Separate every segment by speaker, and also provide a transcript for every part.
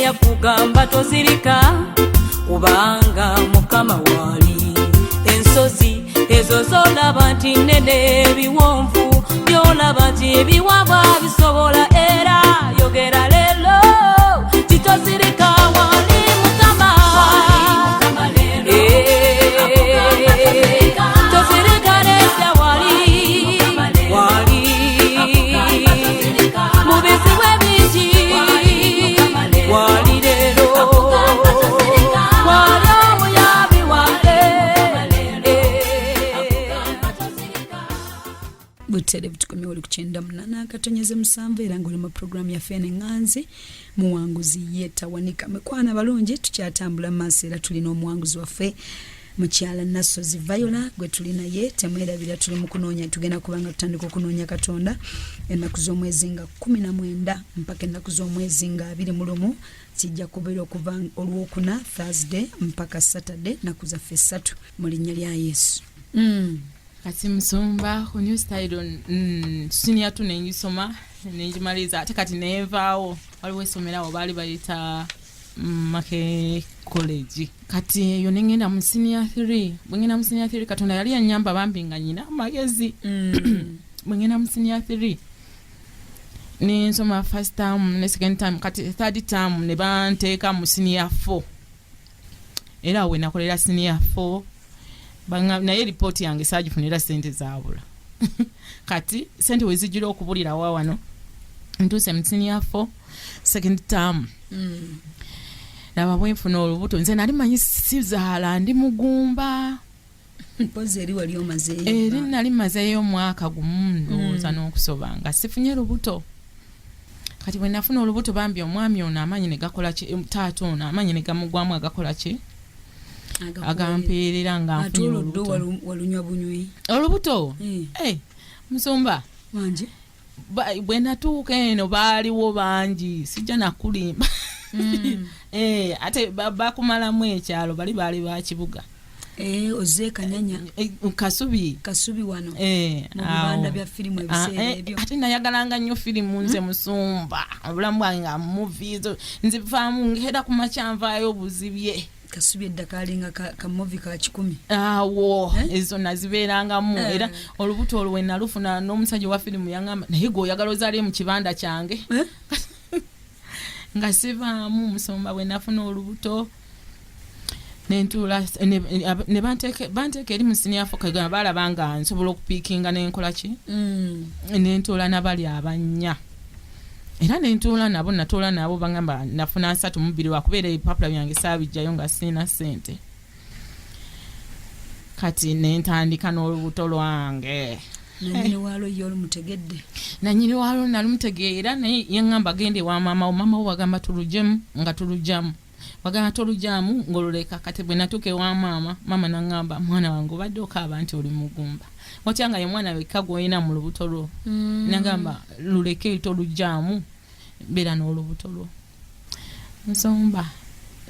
Speaker 1: yakugamba tozirika kubanga mukama wali ensozi ezo zolaba nti nnene ebiwonvu byolaba nti ebiwabwa bisobola era yogera lelo titozirika wali mukama tozirika nesa wali mubizibu ebingi wali lero wali obuyabi wange butere butukomye oli kukyenda munana akatonyeze musanvu era ng'oli mu programu yaffe n'enganzi muwanguzi yeetawanika mekwana balungi tukyatambula maaso era tulina omuwanguzi waffe mukyala Nassozi Viola gwe tuli naye temwerabira tuli mu kunoonya tugenda kubanga tutandika okunoonya Katonda ennaku z'omwezi nga 19 mpaka ennaku z'omwezi nga 21 kijja kubeera okuva olwokuna Thursday mpaka Saturday naku zaffe 3 mu linnya lya Yesu.
Speaker 2: Kati musumba ku new style senior tu nengisoma nenjimaliza ate kati nevaawo waliwo esomerawo baali bayita Make college kati yo nengenda mu senior 3 bwengenda mu senior 3 Katonda yali anyamba bambi nga nyina amagezi bwengenda mu senior 3 ni nsoma first term ne second term kati third term ne banteeka mu senior 4 era we nakolera senior 4 banga naye report yange sagifunira sente zaabula kati sente wezijira okubulira wawano ntuse mu senior 4 second term naba bwenfuna olubuto nze nali manyi sizaala ndi mugumba
Speaker 1: mpozi eri wali omazeeyo
Speaker 2: eri nali mazeeyo omwaka gumu ndowooza n'okusoba nga sifunye lubuto kati bwe nafuna olubuto bambi omwami ono amanyi ne gakola ki taata ono amanyi ne gamugwamu agakola ki agampeerera nga nfunye olubuto
Speaker 1: walunywa bunywi
Speaker 2: olubuto musumba
Speaker 1: wangi
Speaker 2: bwe natuuka eno baaliwo bangi sijja nakulimba ate bakumalamu ekyalo bali bakibuga
Speaker 1: oze kanyanya kasubi wano mu bibanda bya firimu ebiseera ebyo
Speaker 2: ate nayagalanga nnyo firimu nze musumba obulamu bwange nga movies nzivaamu ngenda ku makyanvaayo obuzibye
Speaker 1: kasubi eddakalinga ka movie ka 10
Speaker 2: awo ezo nazibeerangamu era olubuto olwo nalufuna n'omusajja wa firimu yangamba naye gwe oyagala ozaale mu kibanda kyange nga sivaamu musumba bwe nafuna olubuto nentuula ne banteeka eri mu senior 4 kagamba balaba nga nsobola okupiikinga nenkola ki nentuula nabali abannya era nentuula nabo natuula nabo bangamba nafuna 3 wakubeera ebipapula byange saabijjayo nga sina ssente kati nentandika n'olubuto lwange
Speaker 1: nanyini walo y'olumutegedde
Speaker 2: nanyini walo nalumutegeera naye yaŋŋamba gende wa mama wo wagamba tulujemu nga tulujjamu wagamba tolujjamu ng'oluleka kati bwe natuuke wa mama naŋŋamba mwana wange obadde okaaba nti oli mugumba otya nga ye mwana wekka gw'olina mu lubuto lwo nagamba luleke tolujjamu beera n'olubuto lwo nsomba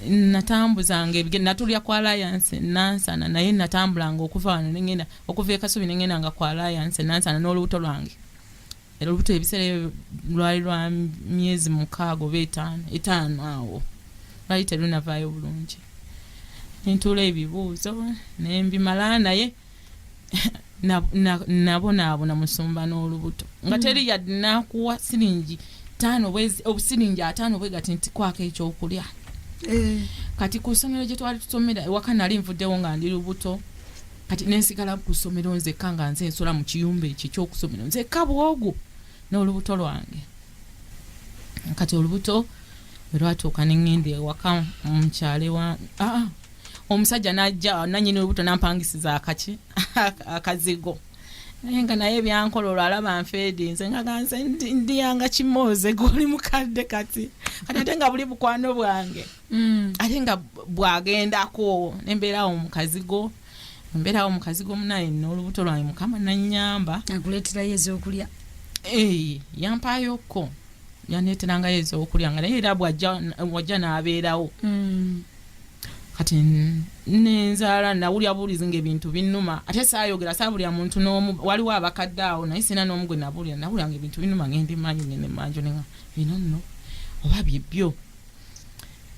Speaker 2: natambuzanga natulya kwa Alliance nansana naye natambulanga okuva wano nengenda okuva ekasubi nengendanga kwa Alliance nansana n'olubuto lwange era olubuto ebiseera lwali lwa myezi 6 oba 5 awo lwali terunavaayo bulungi nentuula ebibuuzo nembimala naye nabonaabona musumba n'olubuto nga teri yadde nakuwa siringi 5 obusiringi 5 bwe gati nti kwako ekyokulya kati ku ssomero gye twali tusomera ewaka nali nvuddewo nga ndi lubuto kati nensigala ku ssomero nzekka nga nze nsola mu kiyumba ekyo ekyokusomero nzekka bwogu n'olubuto lwange kati olubuto bwe lwatuuka neŋŋenda ewaka mukyale wa omusajja najja nanyini olubuto nampangisiza akazigo naye nga naye byankola olwalaba nfeedi nze nga ganze ndiyanga kimooze goli mukadde kati ate nga buli bukwano bwange ate nga bwagendako nembeerawo mu kazigo munaye n'olubuto lwange mukama nannyamba
Speaker 1: akuleeterayo ez'okulya
Speaker 2: yampaayokko yaneeterangayo ez'okulya nga naye era bwajja n'abeerawo kati nenzaala nawulya bulizi ng'ebintu binnuma ate saayogera saabulya muntu n'omu waliwo abakadde awo naye sina n'omu gwe nawulya ng'ebintu binnuma ng'endi manju ng'ende manju nenga bino nno oba byebyo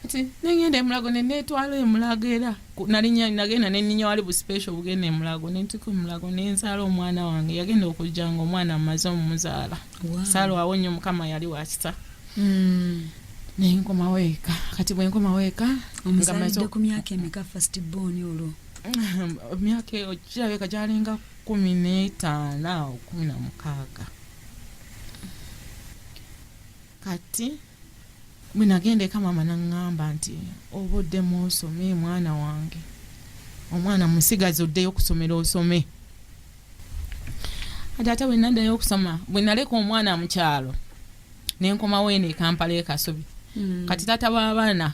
Speaker 2: ati nengenda emulago nenetwala emulago era nagenda neninya wali bu special bugenda emulago nentiko emulago nenzala omwana wange yagenda okujjanga omwana amaze omumuzaala salo awonye mukama yali wakisa nenkoma weeka kati bwenkoma weeka
Speaker 1: nga maze ku myaka emeka first born olwo
Speaker 2: myaka okirabeka gyalinga 15 au 16 kati bwenagende kamama nangamba nti obodde musome mwana wange omwana musigazi oddeyo okusomera osome ate bwenaddayo okusoma bwenaleka omwana mu kyalo nenkoma weene e Kampala e Kasubi kati tata w'abaana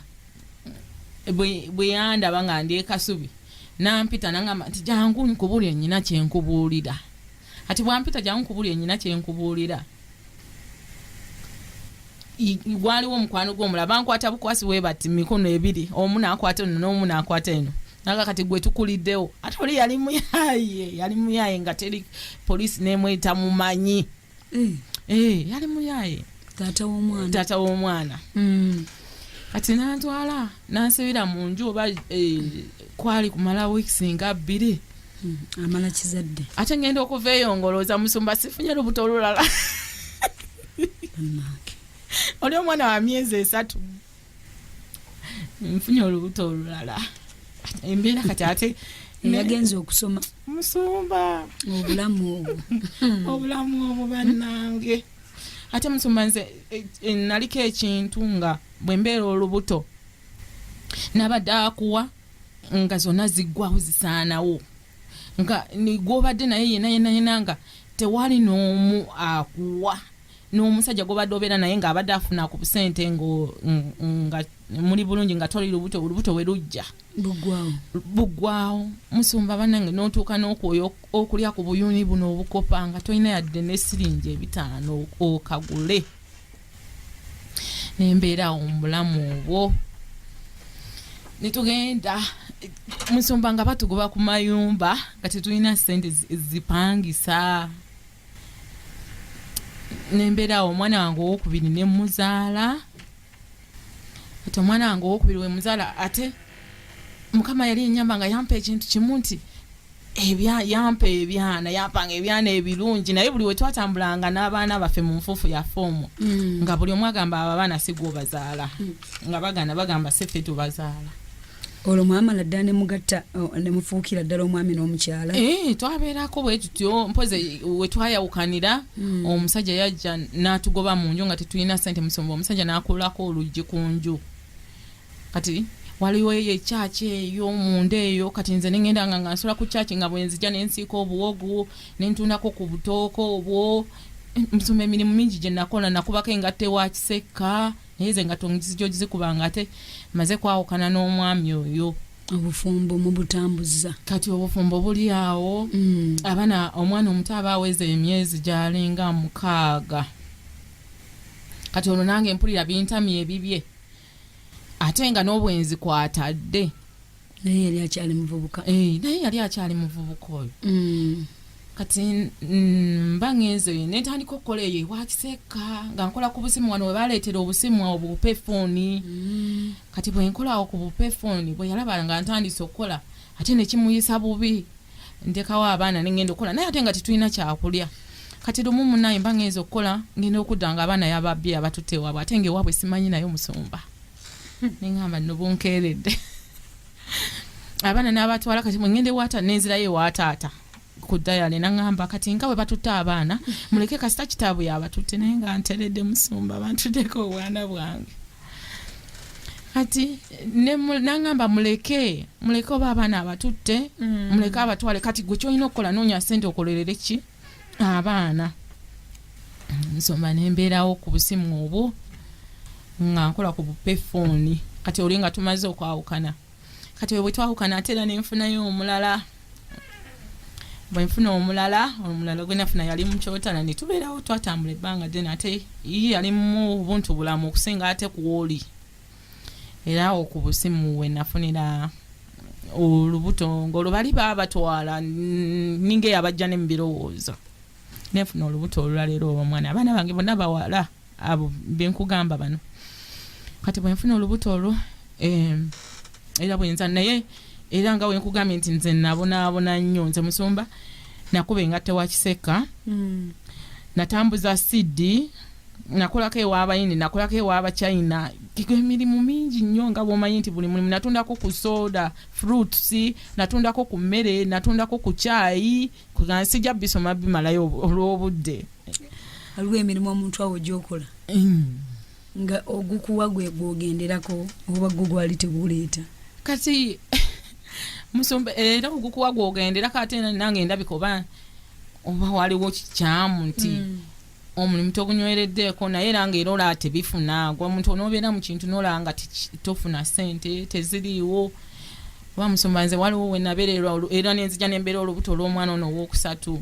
Speaker 2: bwe yandaba nga ndi e Kasubi nampita nangamba nti jangu nkubulire nnyina kyenkubuulira ati bwampita jangu nkubulire nnyina kyenkubuulira waliwo omukwano gw'omulala bankwata bukwasi bwe bati mikono ebiri omu naakwata eno n'omu naakwata eno naga kati gwe tukuliddewo ate oli yali muyaye nga teri poliisi n'emweta mumanyi yali muyaye taata w'omwana kati nantwala nansibira mu nju oba kwali kumala weeks nga 2
Speaker 1: amala kizadde
Speaker 2: ate ngenda okuva eyo ngolooza musumba sifunye lubuto olulala oli omwana wa myezi 3 nfunye olubuto olulala embeera kati ate
Speaker 1: yagenza okusoma
Speaker 2: musumba obulamu obwo bannange ate musumba nze naliko ekintu nga bwembeera olubuto nabadde akuwa nga zonna ziggwawo zisaanawo nga nigwobadde naye yena nga tewali n'omu akuwa n'omusajja gwobadde obeera naye ng'abadde afuna ku busente nga muli bulungi nga toli olubuto we lujja buggwawo musumba bannange n'otuuka n'okwoyo okulya ku buyuni buno obukopa nga tolina yadde n'esiringi 5 okagule nembeerawo mu bulamu obwo netugenda musumba nga batugoba ku mayumba nga tetulina sente zipangisa nembeerawo omwana wange owokubiri ne muzaala ate omwana wange owokubiri we muzaala ate mukama yali enyamba nga yampa ekintu kimu nti yampa ebyana yampanga ebyana ebirungi naye buli we twatambulanga n'abaana baffe mu nfuufu ya foomu nga buli omu agamba abo abaana sigwa obazaala nga bagamba seffe tubazaala
Speaker 1: olwo mwamala ddala nemugatta nemufuukira ddala omwami n'omukyala
Speaker 2: twabeerako bwe tutyo mpoze we twayawukanira omusajja yajja n'atugoba mu nju nga tetulina ssente musumba omusajja n'akulako oluggi ku nju kati waliwo eyo ekyaki eyo munda eyo kati nze nengenda nga nsula ku kyaki nga bwenzija nensiika obuwogu nentundako ku butooko obwo musumba emirimu mingi gye nakola nakubako engatte ewa kiseka naye ze engatto ngizijo gizikubanga ate maze kwawukana n'omwami oyo
Speaker 1: obufumbo mubutambuza
Speaker 2: kati obufumbo buli awo abaana omwana omuto aba aweze emyezi gyalinga 6 kati olwo nange mpulira bintamye ebibye ate nga n'obwenzi kwatadde
Speaker 1: naye yali akyali muvubuka oyo kati mbangezo netandika okukola eyo ewakiseka nga nkola ku busimu wano webaleetera obusimu obupefoni kati bwenkolawo ku bupefoni bwe yalaba nga ntandise okukola ate nekimuyisa bubi ndekawo abaana nengenda okukola naye ate nga tetulina kyakulya kati lumu munaye mbangezo okukola ngenda okudda nga abaana yababbye abatutte ewaabwe ate ngaewaabwe simanyi naye omusumba nengamba nno bunkeeredde abaana n'abatwala kati mwengende wata nenzirayo ewataata ku dayale nangamba kati nga bwe batutte abaana muleke kasita kitaabu yabatutte naye nga nteredde musumba bantuddeko obwana bwange kati nangamba muleke oba abaana abatutte muleke abatwale kati gwe kyolina okukola noonya ssente okolerere ki abaana nsomba nembeerawo ku busimu obwo nga nkola ku bupefoni kati oli nga tumaze okwawukana kati bwe twawukana ate era nenfunayo omulala bwenfuna omulala gwe nafuna yali mukyotala netubeerawo twatambula ebbanga ddene ate yali mu buntu bulamu okusinga ate kuwoli era awo ku busimu we nafunira olubuto ng'olwo bali baabatwala ninga eyabajja ne mu birowoozo nefuna olubuto olulala era omwana abaana bange bonna bawala abo benkugamba bano kati bwenfuna olubuto olwo
Speaker 2: era bwenza naye era nga wenkugambye nti nze nabonaabona nnyo nze Musumba nakuba engatte wa Kiseka natambuza sidi nakolako ew'abayindi nakolako ew'Abachina emirimu mingi nnyo nga bw'omanyi nti buli mulimu natundako ku soda fruits natundako ku mmere natundako ku caayi sijja bisoma bimalayo olw'obudde
Speaker 1: aliwo emirimu omuntu awo gyokola nga ogukuwa gwe gwogenderako oba gwe gwali teguleeta
Speaker 2: kati Musumba era ogukuwa gwogenderako ate nange ndabika oba waliwo kikyamu nti omulimu togunywereddeko naye era nga era olaba tebifuna gwe omuntu onoobeera mu kintu n'olaba nga tofuna ssente teziriiwo oba Musumba nze waliwo we nabeererwa era nenzija nembeera olubuto olw'omwana ono ow'okusatu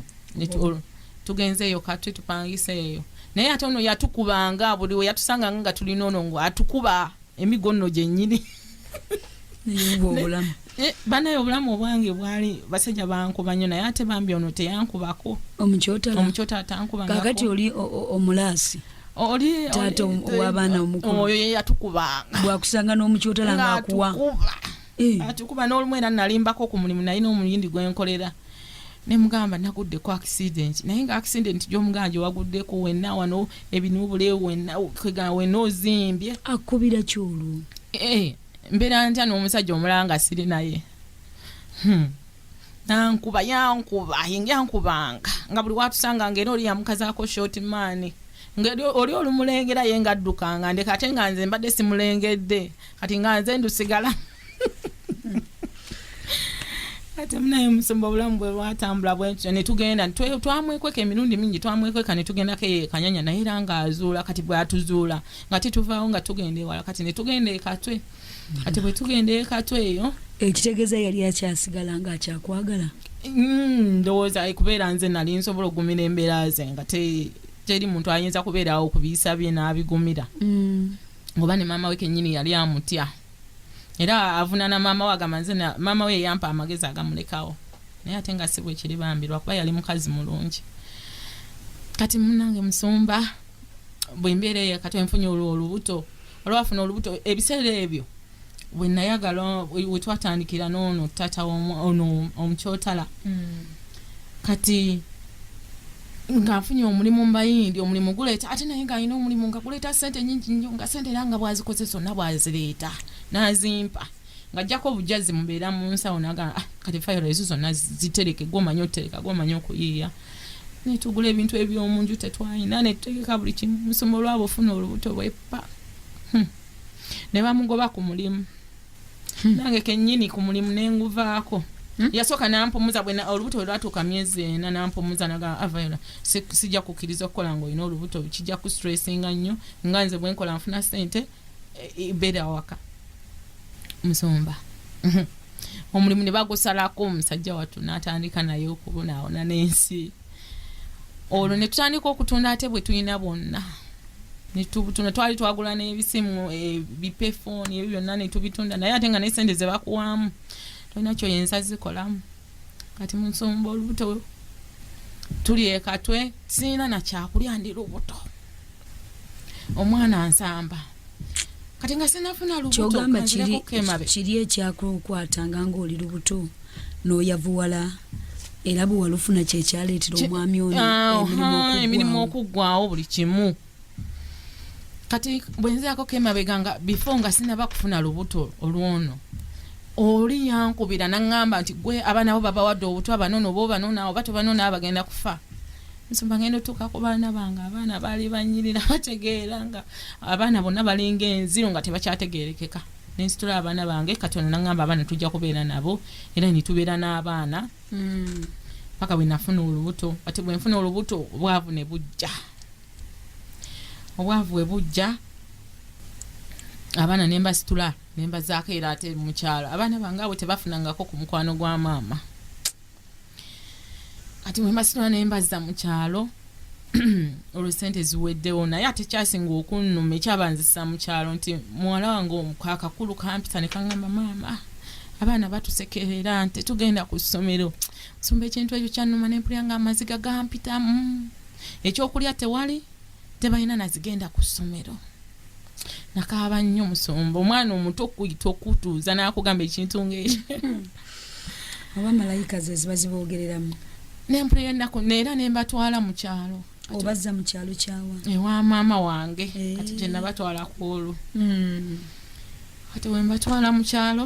Speaker 2: tugenzeeyo katwe tupangiseeyo naye ate ono yatukubanga buli we yatusanga nga tulina ono ngo atukuba emigo nno gyennyini
Speaker 1: obulamu
Speaker 2: banaye obulamu obwange bwali basajja bankuba nnyo naye ate bambi ono teyankubako omukyota atankubangako
Speaker 1: kakati oli omulaasi
Speaker 2: oli
Speaker 1: taata ow'abaana omukulu
Speaker 2: oyo yeyatukubanga
Speaker 1: bwakusanga n'omukyotala ng'akuwa
Speaker 2: atukuba n'olumu era nalimbako ku mulimu naye n'omuyindi gwenkolera nemugamba naguddeko accident naye nga accident gy'omuganja waguddeko wenna wano ebinuubule wenna ozimbye
Speaker 1: akubira kyolu
Speaker 2: mbeera ntya n'omusajja omulala nga siri naye nankuba yankubanga nga buli watusanga ng'era oli yamukazaako short man nga oli olumulengera ye nga addukanga ndeka ate nga nze mbadde simulengedde kati nga nze ndusigala ate munaye Musumba obulamu bwe bwatambula bwetyo ne tugenda twamwekweka emirundi mingi twamwekweka ne tugendako Kanyanya naye era nga azuula kati bwatuzuula nga tituvaawo nga tugenda ewala kati ne tugenda ekatwe ate bwe tugenda ekatwe eyo
Speaker 1: ekitegeeza yali akyasigala nga akyakwagala
Speaker 2: ndowooza kubeera nze nali nsobola okugumira embeera ze nga teri muntu ayinza kubeerawo okubiisa bye n'abigumira ngoba ne maama we kennyini yali amutya era avunana maama we agamba nze maama we yampa amagezi agamulekawo naye ate nga si bwe kiri bambirwa kuba yali mukazi mulungi kati munange Musumba bwe mbeera eyo kati enfunye olubuto olwafuna olubuto ebiseera ebyo bwe nayagala we twatandikira n'ono tata ono omukyotala kati nga afunye omulimu mbayindi omulimu guleeta ate naye ng'alina omulimu nga guleeta ssente nyingi nnyo nga ssente era nga bwazikozesa zonna bwazireeta n'azimpa ng'ajjako obujazi mubeera mu nsawo naga kati fayiro ezo zonna zitereke gw'omanyi otereka gw'omanyi okuyiiya netugula ebintu eby'omunju tetwalina netutegeka buli kimu Musumba olwaba ofuna olubuto bwepa ne bamugoba ku mulimu nange kennyini ku mulimu nenguvaako yasooka nampumuza olubuto lwatuuka myezi 4 nampumuza naga Viola sijja kukkiriza okukola ng'olina olubuto kijja ku stressinga nnyo nga nze bwe nkola nfuna ssente beera waka Musumba omulimu ne bagusalako omusajja wattu n'atandika naye okubonaawona n'ensi olwo ne tutandika okutunda ate bwe tulina bonna netubutuna twali twagula n'ebisimu bipefoni ebyo byonna ne tubitunda naye ate nga n'essente ze bakuwamu tolina kyoyinza zikolamu kati Musumba olubuto tuli ekatwe sirina na kyakulya ndi lubuto omwana ansamba kati nga sinafuna lubuto
Speaker 1: kyogamba kiri ekyakukwatanga ng'oli lubuto n'oyavuwala era bwe walufuna kyekyaleetera omwami ono
Speaker 2: emirimu okuggwawo buli kimu kati bwenzaako kemabega nga before nga sinaba kufuna lubuto olwono oli yankubira naŋŋamba nti gwe abaana bo babawadde obuto abanono bo banono abo bato banono abagenda kufa Musumba ngenda otuuka ku baana bange abaana baali banyirira bategeera nga abaana bonna balinga enziro nga tebakyategeerekeka nensitula abaana bange kati ono naŋŋamba abaana tujja kubeera nabo era nitubeera n'abaana paka bwe nafuna olubuto ati bwe nfuna olubuto obwavu ne bujja obwavu bwe bujja abaana nemba situla nemba zaako era ate mukyalo abaana bange abo tebafunangako ku mukwano gwa maama ati bwe mbasitula nembaza mukyalo olwo ssente ziweddewo naye ate kyasinga okunnuma ekyabanzisa mukyalo nti muwala wange kakakulu kampita ne kaŋŋamba maama abaana batusekerera nti tugenda ku ssomero Musumba ekintu ekyo kyannuma nempulira nga amaziga gampitamu ekyokulya tewali tebalina nazigenda ku ssomero nakaaba nnyo musumba omwana omuto kuyita okutuuza n'akugamba ekintu ng'ekyo
Speaker 1: oba malayika ze ziba ziboogereramu
Speaker 2: nempulira ennaku neera ne mbatwala mu kyalo
Speaker 1: obazza mu kyalo kyawa
Speaker 2: ewa maama wange kati gye nabatwala ku olwo kati we mbatwala mu kyalo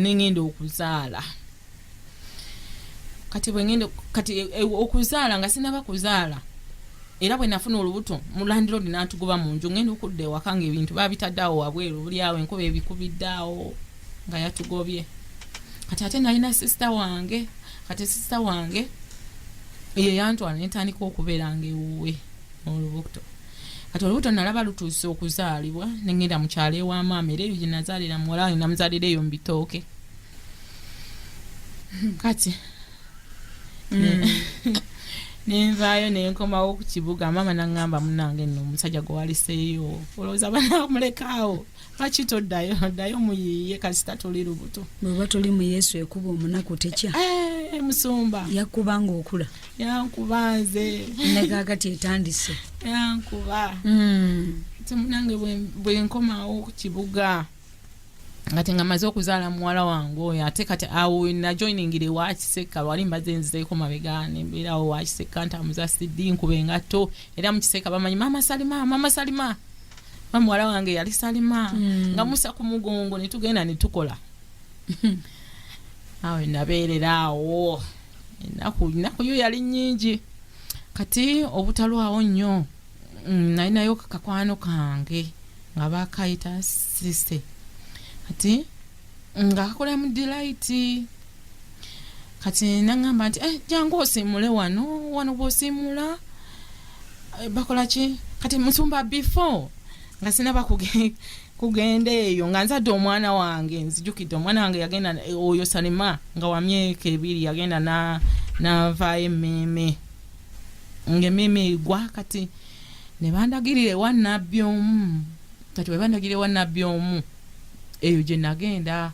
Speaker 2: nengenda okuzaala kati okuzaala nga sinaba kuzaala era bwe nafuna olubuto mulandiroodi n'atugoba mu nju ngenda okudda ewaka nga ebintu babitaddeawo wabweru buli awo enkuba ebikubiddeawo nga yatugobye kati ate nalina sisita wange kati sisita wange ye yantwala netandika okubeera nga ewuwe olubuto kati olubuto nalaba lutuuse okuzaalibwa nengenda mu kyalo ewa maama era eyo gye nazaalira muwala wange namuzaalira eyo mu bitooke kati nenvaayo nenkomawo ku kibuga maama naŋŋamba munange nno omusajja gwe waliseeyo olowooza banamulekaawo lwaki toddayo muyiiye kasita toli lubuto
Speaker 1: bweba toli mu yesu ekuba omunaku tekya
Speaker 2: musumba
Speaker 1: yakuba nga okula
Speaker 2: yankuba nze
Speaker 1: nekakati etandise
Speaker 2: yankuba temunange bwe nkomawo ku kibuga ngati nga maze okuzaala muwala wange oyo ate kati awo najoiningire wakiseka lwali mbaze nzizeeko mabega nembeerawo wakiseka ntamuza siddi nkuba engatto era mukiseka bamanyi mama salima muwala wange yali salima nga musa ku mugongo netugenda netukola awo nabeereraawo ennaku yo yali nnyingi kati obutalwawo nnyo nalinayo kakwano kange nga bakayita sise kati nga kakola mu delight kati nangamba nti jangu osiimule wano bw'osiimula bakola ki kati musumba before nga sinaba kugenda eyo nga nzadde omwana wange nzijukidde omwana wange yagenda oyo Salima nga wa myaka 2 yagenda navaayo emmeme ng'emmeme egwa kati ne bandagirira ewa nnabbi omu kati bwe bandagirira ewa nnabbi omu eyo gye nagenda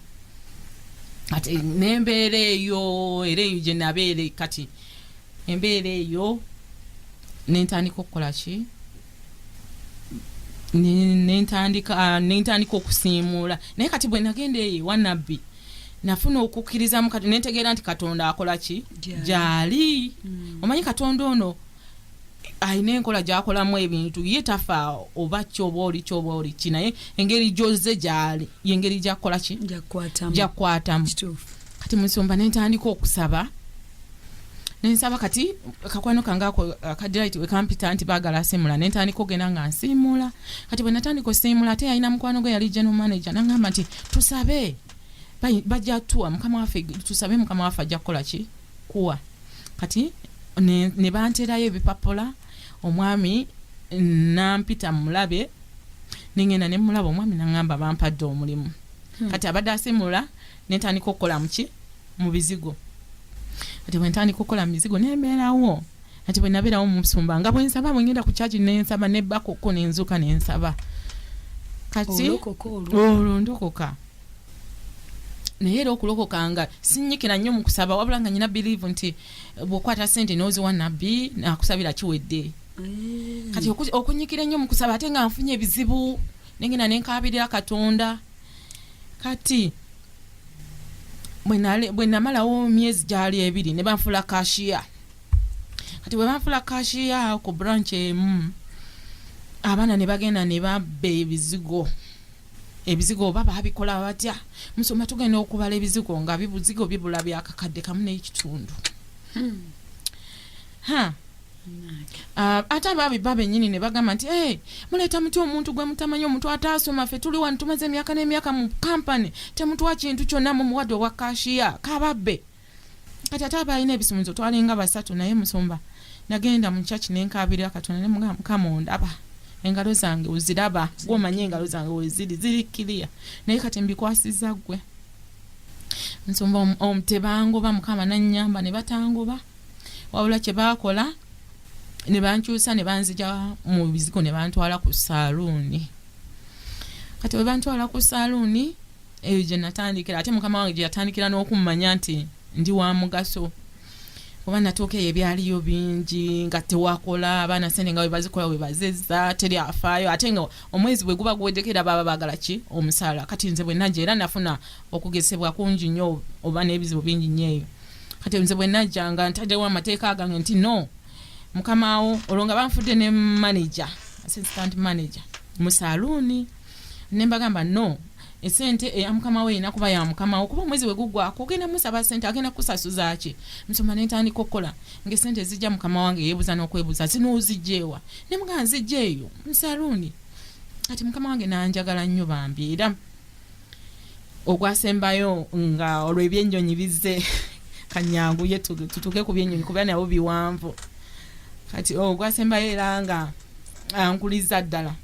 Speaker 2: kati nembeera eyo era eyo gye nabeere kati embeera eyo nentandika okukola ki nentandika okusiimuula naye kati bwe nagenda eyo wanabbi nafuna okukkirizamu kati nentegeera nti Katonda akola ki gyali omanyi Katonda ono alina enkola gyakolamu ebintu ye tafa oba kyoba oli ki naye engeri gyoze gyali yengeri gyakola ki gyakwatamu kati musumba nentandika okusaba nensaba kati kakwano kange ako akadiraiti wekampita nti baagala asimula nentandika ogenda nga nsiimula kati bwe natandika osiimula ate yalina mukwano gwe yali general manager nangamba nti tusabe bajja tuwa mukama waffe tusabe mukama waffe ajja kukola ki kuwa kati ne banterayo ebipapula omwami nampita mulabe nengenda ne mulaba omwami nangamba bampadde omulimu kati abadde asimula nentandika okukola muki mu bizigo kati bwe ntandika okukola mu bizigo nembeerawo kati bwe nabeerawo musumba nga bwe nsaba bwe ngenda ku kyaki nensaba nebbakoko nenzuka nensaba kati olondokoka naye era okulokoka nga sinnyikira nnyo mu kusaba wabula nga nyina believe nti bw'okwata ssente n'oziwa nabbi nakusabira kiwedde kati okunyikira nnyo mu kusaba ate nga nfunye ebizibu nengenda nenkaabirira Katonda kati bwe namalawo myezi gyali 2 ne banfula kashiya kati bwe banfula kashiya ku branch emu abaana ne bagenda ne babba ebizigo oba babikola batya musoma tugenda okubala ebizigo nga bibuzigo bibula byakakadde kamu n'ekitundu ate ababiba bennyini ne bagamba nti muleeta muti omuntu gwe mutamanyi omuntu ataasoma ffe tuli wano tumaze emyaka n'emyaka mu kampani temutuwa kintu kyonna mu muwadde owa kashiya kababbe kati ate abalina ebisumuluzo twalinga 3 naye musumba nagenda mu kyaki nenkaabirira Katonda ne mukama ondaba engalo zange uziraba gw'omanyi engalo zange weziri ziri kiriya naye kati mbikwasiza gwe musumba tebangoba mukama nannyamba ne batangoba wabula kye baakola ne bankyusa ne banzija mu bizigo ne bantwala ku saaluuni kati bwe bantwala ku saaluuni eyo gye natandikira ate mukama wange gye yatandikira n'okumanya nti ndi wa mugaso kuba natuuka ebyaliyo bingi nga tewakola abaana sente nga webazikola webazezza teri afaayo ate nga omwezi bwe guba guweddekera baba baagala ki omusaala kati nze bwe najja era nafuna okugesebwa kungi nnyo oba n'ebizibu bingi nnyo eyo kati nze bwe najja nga ntaddewo amateeka gange nti no mukamaawo olwo nga banfudde ne manager assistant manager mu saluuni ne mbagamba no esente eyamukama we inakuba ya mukama okuba mwezi we gugwa kugenda musaba sente agenda kusasuza ki nsoma nentandika okukola nge sente zijja mukama wange yebuza n'okwebuza zino uzijjeewa ne muga nzijjeeyo mu saluuni kati mukama wange nanjagala nnyo bambi era ogwasembayo nga olwo ebyennyonyi bizze kanyangu ye tutuke ku byennyonyi kuba nabo biwanvu kati ogwasembayo era nga ankuliza ddala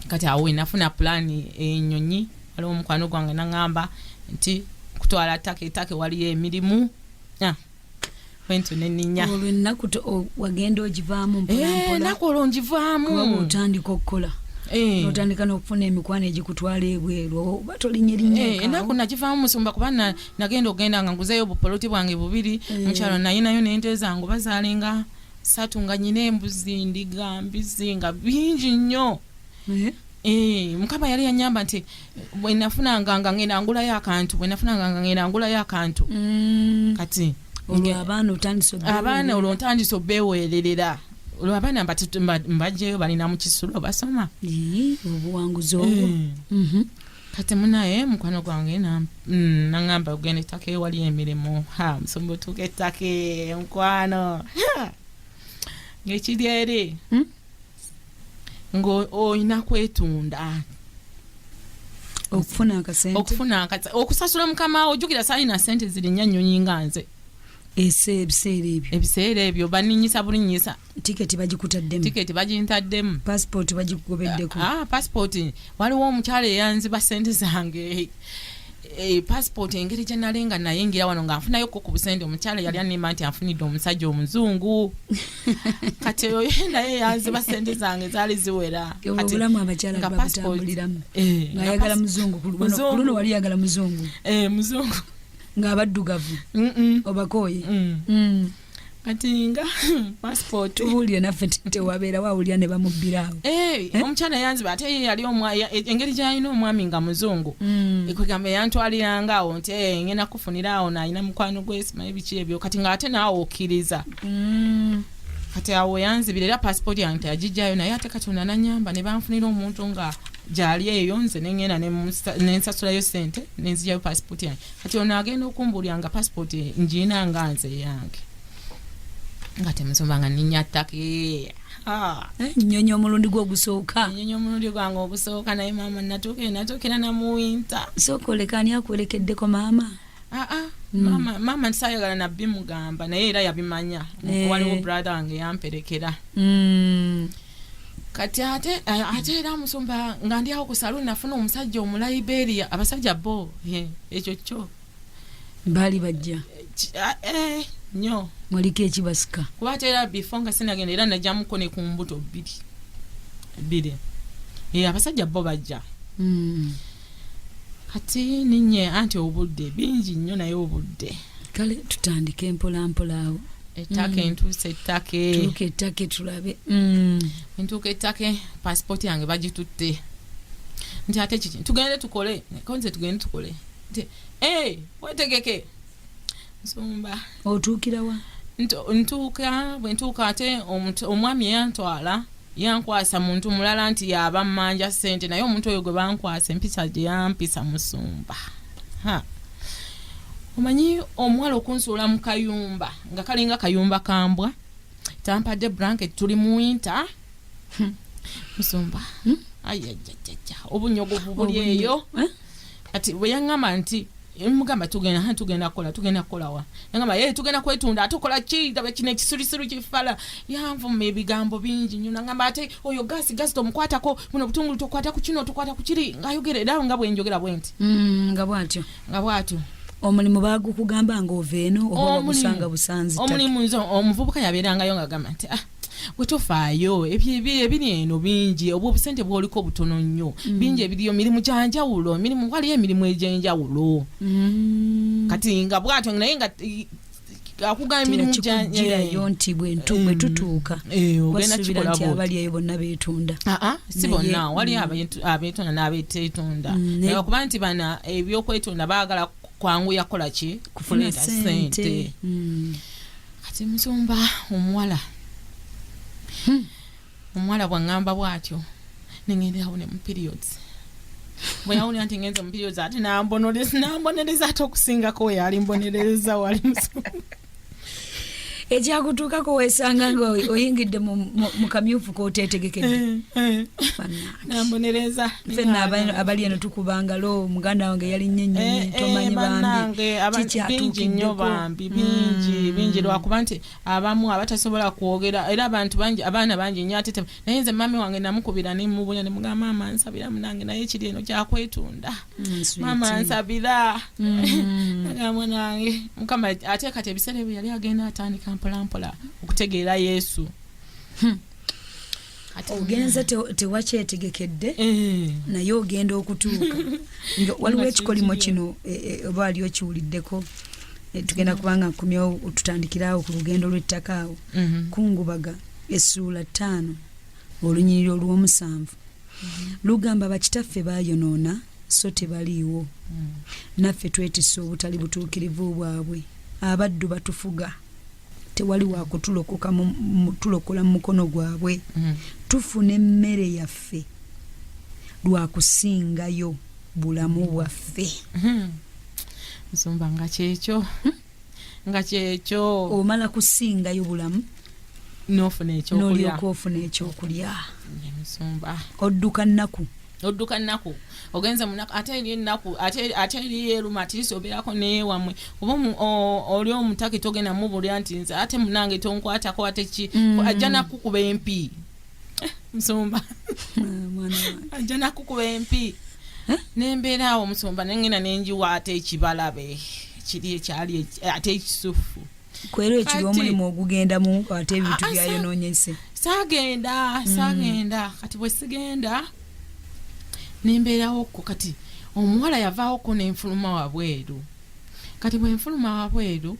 Speaker 2: kati awo nafuna plani ennyonyi waliwo omukwano gwange nangamba nti kutwala take waliyo emirimu wentu neninya
Speaker 1: olwo ennaku wagenda ogivaamu mpolampola
Speaker 2: ennaku olwo ngivaamu
Speaker 1: kuba otandika okukola otandika n'okufuna emikwano egikutwala ebweru oba tolinyerinya
Speaker 2: ennaku nagivaamu musumba kuba nagenda okugenda nga nguzeeyo obupoloti bwange bubiri mukyalo nayinayo n'ente zange bazaalinga 3 nga nyina embuzi ndiga mbizi nga bingi nnyo mukama yali yanyamba nti bwe nafunanga nga ngenda angulayo akantu kati
Speaker 1: olwo abaana
Speaker 2: olwo ntandise obbeeweererera olwo abaana mbajjeyo balina mu kisulo basoma
Speaker 1: obuwanguzi obwo
Speaker 2: kati munaye mukwano gwange nangamba ogenda ettaka ewali emirimu musumba otuuka ettaka mukwano ng'ekiri eri ng'olina kwetunda
Speaker 1: okufuna akasente
Speaker 2: okusasula mukama ojjukira saalina sente ziri nnya nnyonyi nga nze ebiseera ebyo baninyisa bulinyisa
Speaker 1: tiketi
Speaker 2: bagintaddemu
Speaker 1: passport bagikugobeddeko
Speaker 2: passport waliwo omukyala eyanziba sente zange passport engeri gye nalenga nayingira wano nga nfunayo ku busente omukyala yali anima nti anfunidde omusajja omuzungu kati oyo naye yanziba sente zange zaali ziwera
Speaker 1: obulamu abakyala babutambuliramu ng'ayagala muzungu kuluno wali yagala muzungu
Speaker 2: muzungu
Speaker 1: ng'abaddugavu obakooye
Speaker 2: kati nga passport
Speaker 1: tubuulire naffe tewabeera wawulira ne bamubbiraawo
Speaker 2: omukyala yanziba ate yali engeri gy'alina omwami nga muzungu ekwegamba yantwaliranga awo nti ngenda kufunira awo nalina mukwano gwe simanyi biki ebyo kati ng'ate naawe okkiriza kati awo yanzibira era passport yange teyagijjayo naye ate katonda nanyamba ne banfunira omuntu nga gyali eyo nze nengenda nensasulayo sente nenzijjayo passport yange kati ono agenda okumbuulira nga passport ngiina nga nze yange nga temusomba nga ninya ttake
Speaker 1: nnyonyi omulundi gwe ogusooka
Speaker 2: nnyonyi omulundi gwange ogusooka naye maama natuukira namuwinta
Speaker 1: sooka olekani akwerekeddeko maama
Speaker 2: maama ntisayagala nabbi mugamba naye era yabimanya waliwo brother wange yamperekera kati ate era musumba nga ndi awo ku saluni nafuna omusajja omulaiberia abasajja bo ekyo kyo
Speaker 1: baali bajja
Speaker 2: nnyo
Speaker 1: mwaliko ekibasika
Speaker 2: kuba ate era before nga sinagenda era najjamuko ne ku mbuto bbiri abasajja bo bajja kati ninye anti obudde bingi nnyo naye obudde
Speaker 1: kale tutandike mpolampola awo
Speaker 2: ettaka entuusa
Speaker 1: ettake tulabe
Speaker 2: entuuka ettake passport yange bagitutte nti ate kiki tugende tukole konze tugende tukole nti wetegeke nsumba
Speaker 1: otuukira wa
Speaker 2: bwe ntuuka ate omwami yantwala yankwasa muntu mulala nti yaba mmanja sente naye omuntu oyo gwe bankwasa empisa gye yampisa musumba omanyi omuwala okunsuula mu kayumba nga kalinga kayumba kambwa tampadde blanket tuli mu winter musumba ayajajja obunyogovu buli eyo kati bwe yaŋŋamba nti mugamba tugenda kukola wa ngamba tugenda kwetunda atukola ki daba kino ekisulisulu kifala yanvuma ebigambo bingi nnyo ngamba ate oyo gasi tomukwatako buno butungulu tokwata ku kino tokwata ku kiri ngayogera era nga bwenjogera bwenti
Speaker 1: nga bwatyo omulimu bagukugamba nga ova eno oba bagusanga busanzi
Speaker 2: omulimu nzo omuvubuka yabeerangayo nga gamba nti wetofaayo ebiri eno bingi obwo obusente bwoliko butono nnyo bingi ebiriyo mirimu gyanjawulo waliyo emirimu egy'enjawulo kati nga bwatyo naye nga akugamba emirimu
Speaker 1: gyayo nti bwe tutuuka wasubira nti abali eyo bonna beetunda.
Speaker 2: Si bonna, wali abeetunda n'abeetetunda. Naye okuba nti bana ebyokwetunda baagala kwanguya kola ki kufuleeta ssente. Kati Musumba omuwala bw'aŋŋamba bw'atyo nengenderawo ne mu periods. Bwe yawulira nti ngenze mu periods ate nambonereza ate okusingako we yali mbonerereza wali Musumba.
Speaker 1: Ekyakutuukako weesanga nga oyingidde mu kamyufu k'oteetegekedde.
Speaker 2: Nambonereza.
Speaker 1: Ffenna abali eno tukubanga lo muganda wange yali nnyo tomanyi bambi
Speaker 2: bingi nnyo bambi bingi lwakuba nti abamu abatasobola kwogera era abantu bangi abaana bangi nnyo ate naye nze mami wange namukubira ne mubulya ne mugamba maama nsabira munange naye ekiri eno kyakwetunda maama nsabira mwana wange Mukama ate kati ebiseera ebyo yali agenda atandika mpolampola okutegeera Yesu.
Speaker 1: Ogenza tewakyetegekedde naye ogenda okutuuka. Waliwo ekikolimo kino oba ali okiwuliddeko tugenda kubanga nkumyewo tutandikirawo ku lugendo lw'ettaka awo kungubaga essuula 5 olunyiriri olw'omusanvu lugamba bakitaffe baayonoona so tebaliiwo naffe twetisse obutali butuukirivu bwabwe abaddu batufuga tewali wakutulokoka tulokola mu mukono gwabwe tufuna emmere yaffe lwakusingayo bulamu bwaffe.
Speaker 2: Musumba nga kyekyo
Speaker 1: omala kusingayo bulamu
Speaker 2: n'ofuna
Speaker 1: ekyokulya.
Speaker 2: Musumba
Speaker 1: odduka nnaku
Speaker 2: ogenza munaku ate ennaku ate eruma atiso obeerako naye wamwe oba oli omutaki togenda mubulya nti nze ate munange tonkwatako ate ki ajja nakukuba empi. Musumba ajja nakukuba empi nembeera awo Musumba nengenda nenjiwa ate ekibalabe kiri ekyali ate ekisufu
Speaker 1: kwero ekiri omulimu ogugendamu ate ebintu byayonoonyese.
Speaker 2: Saagenda kati bwe sigenda nembeerawo ko kati omuwala yavaawo ko n'enfuluma wabweru. Kati bwe nfuluma wabweru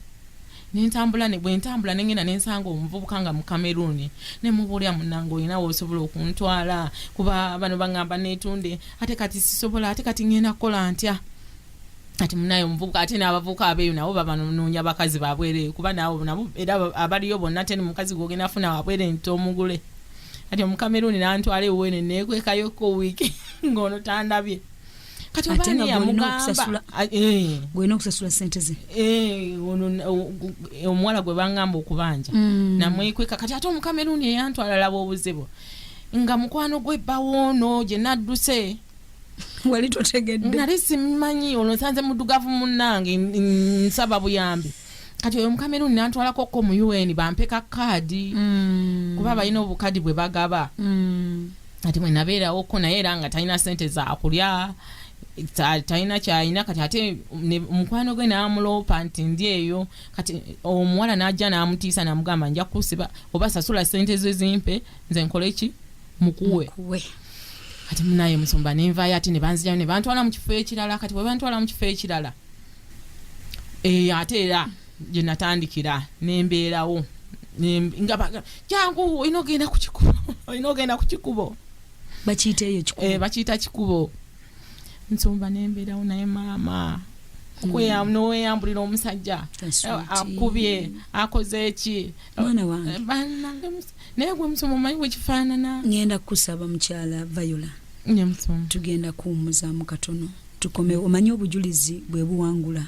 Speaker 2: nentambula nengenda nensanga omuvubuka nga mu Cameroon ne mubulya munange olina w'osobola okuntwala kuba bano baŋŋamba neetunde ate kati sisobola ate kati ngenda kukola ntya. Kati munaye omuvubuka ate n'abavubuka abeeyo nabo babanoonya bakazi babwereyo kuba nabo era abaliyo bonna te mukazi gw'ogenda afuna wabwere nti omugule. Kati omukameruni n'antwala ewuwene neekwekayoko wiiki ng'ono tandabye. Kati obaani yamugamba
Speaker 1: gwena okusasula ssente ze
Speaker 2: omuwala gwe baŋŋamba okubanja namwekweka. Kati ate omukameruni eyantwala laba obuzibu nga mukwano gw'ebbawoono gye nadduse
Speaker 1: wali totegedde
Speaker 2: nali simanyi ono nsanze muddugavu munnange nsaba buyambi. Kati oyo Mukameruni nantwalako ko mu UN bampeka kaadi kuba balina obukadi bwe bagaba. Kati mwe nabeerawo ko naye era nga talina ssente za kulya talina kyalina. Kati ate mukwano gwe n'amuloopa nti ndi eyo. Kati omuwala n'ajja n'amutiisa n'amugamba nja kusiba oba sasula ssente ze zimpe nze nkole ki mukuwe. Kati munaye Musumba nenvaayo ate ne banzijayo ne bantwala mu kifo ekirala. Kati bwe bantwala mu kifo ekirala ate era gye natandikira nembeerawo nga jangu olina ogenda ku kikubo
Speaker 1: bakiyita eyo kikubo
Speaker 2: bakiyita kikubo. Nsumba nembeerawo naye maama noweeyambulira omusajja akubye akoze eki
Speaker 1: mwana wange
Speaker 2: naye gwe Musumba omanyi bwekifaanana.
Speaker 1: ngenda kukusaba mukyala Viola tugenda kuwummuzaamu katono tukomewo. omanyi obujulizi bwe buwangula.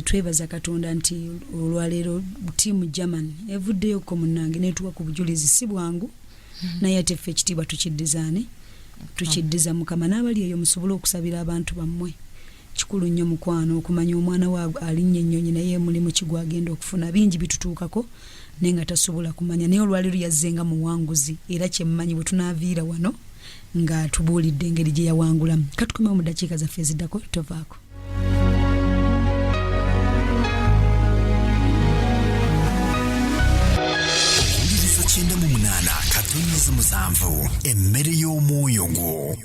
Speaker 1: Twebaza Katonda nti olwaleero tiimu German evuddeyo ko munnange netuwa ku bujulizi si bwangu naye ate ffe ekitiibwa tukiddiza Mukama n'abali eyo musobole okusabira abantu bammwe. Kikulu nnyo mukwano okumanya omwana waabwe alinnya ennyonyi naye mulimu ki gwagenda okufuna. Bingi bitutuukako naye nga tasobola kumanya naye olwaleero yazzenga muwanguzi era kyemmanyi bwe tunaaviira wano nga tubuulidde engeri gye yawangulamu. Katukomewo mu ddakiika zaffe eziddako tovaako.
Speaker 3: Katonda 7 emmere y'omwoyo gwo.